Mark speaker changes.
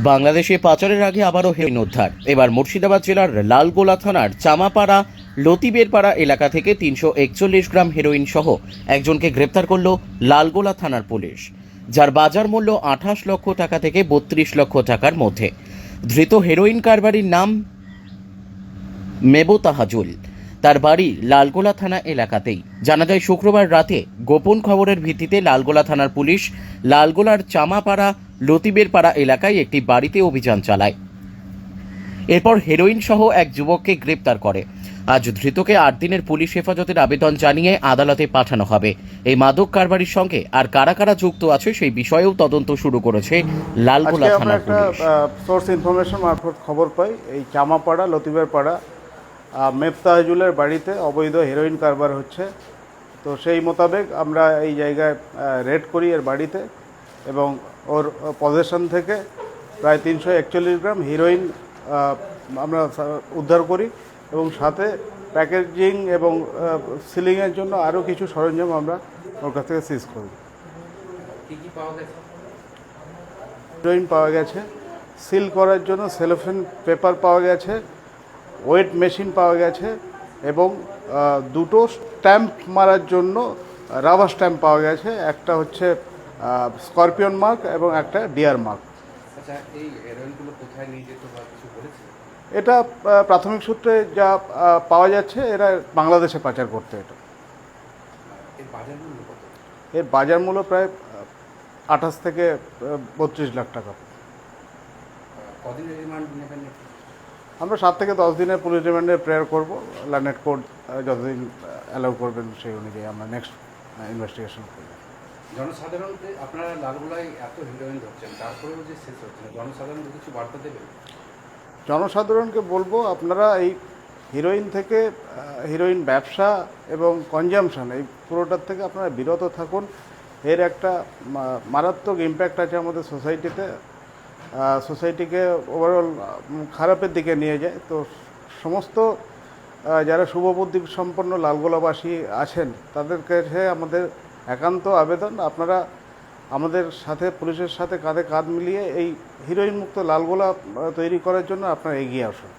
Speaker 1: বাংলাদেশে পাচারের আগে আবারও হেরোইন উদ্ধার। এবার মুর্শিদাবাদ জেলার লালগোলা থানার চামাপাড়া লতিবেরপাড়া এলাকা থেকে 341 গ্রাম হেরোইন সহ একজনকে গ্রেপ্তার করল লালগোলা থানার পুলিশ, যার বাজার মূল্য 28 লক্ষ টাকা থেকে 32 লক্ষ টাকার মধ্যে। ধৃত হেরোইন কারবারির নাম মেবো তাহাজুল। তার বাড়ি লালগোলা থানা এলাকাতেই। জানা যায় শুক্রবার রাতে গোপন খবরের ভিত্তিতে লালগোলা থানার পুলিশ লালগোলার চামাপাড়া লতিবেরপাড়া এলাকায় একটি বাড়িতে অভিযান চালায়। এরপর হেরোইন সহ এক যুবককে গ্রেপ্তার করে। আজ ধৃতকে 8 দিনের পুলিশ হেফাজতের আবেদন জানিয়ে আদালতে পাঠানো হবে। এই মাদক কারবারির সঙ্গে আর কারা কারা যুক্ত আছে সেই বিষয়েও তদন্ত শুরু করেছে লালগোলা থানার পুলিশ।
Speaker 2: সোর্স ইনফরমেশন মারফত খবর পাই এই চামাপাড়া লতিবেরপাড়া মেফতাজুলের বাড়িতে অবৈধ হেরোইন কারবার হচ্ছে। তো সেই মোতাবেক আমরা এই জায়গায় রেড করি এর বাড়িতে, এবং ওর পজেশন থেকে প্রায় 341 গ্রাম হিরোইন আমরা উদ্ধার করি, এবং সাথে প্যাকেজিং এবং সিলিংয়ের জন্য আরও কিছু সরঞ্জাম আমরা ওর কাছ থেকে সিজ করি। হিরোইন পাওয়া গেছে, সিল করার জন্য সেলোফেন পেপার পাওয়া গেছে, ওয়েট মেশিন পাওয়া গেছে, এবং দুটো স্ট্যাম্প মারার জন্য রাবার স্ট্যাম্প পাওয়া গেছে। একটা হচ্ছে স্করপিয়ন মার্ক এবং একটা ডিয়ার মার্ক।
Speaker 3: আচ্ছা, এই হেরোইনগুলো কোথায় নিয়ে যেত বা কিছু বলেছে?
Speaker 2: এটা প্রাথমিক সূত্রে যা পাওয়া যাচ্ছে, এরা বাংলাদেশে পাচার করতে। এটা
Speaker 3: এর বাজার মূল্য কত?
Speaker 2: এর বাজার মূল্য প্রায় 28 থেকে 32 লাখ টাকা।
Speaker 3: কদিনের রিমান্ড নেবেন?
Speaker 2: আমরা 7 থেকে 10 দিনের পুলিশ রিমান্ডের প্রেয়ার করব। ল্যান্ড কোড যতদিন অ্যালাউ করবেন সেই অনুযায়ী আমরা নেক্সট ইনভেস্টিগেশন করব।
Speaker 3: জনসাধারণকে আপনারা লালগোলায় এত হিরোইন ধরছেন, তারপরেও যে শেষ হচ্ছে না, জনসাধারণকে কিছু বার্তা দেবেন?
Speaker 2: জনসাধারণকে বলবো, আপনারা এই হিরোইন থেকে হিরোইন ব্যবসা এবং কনজামশন এই পুরোটার থেকে আপনারা বিরত থাকুন। এর একটা মারাত্মক ইম্প্যাক্ট আছে আমাদের সোসাইটিতে। সোসাইটিকে ওভারঅল খারাপের দিকে নিয়ে যায়। তো সমস্ত যারা শুভবুদ্ধি সম্পন্ন লালগোলাবাসী আছেন তাদের কাছে আমাদের একান্ত আবেদন, আপনারা আমাদের সাথে, পুলিশের সাথে কাঁধে কাঁধ মিলিয়ে এই হিরোইন মুক্ত লালগোলা তৈরি করার জন্য আপনারা এগিয়ে আসুন।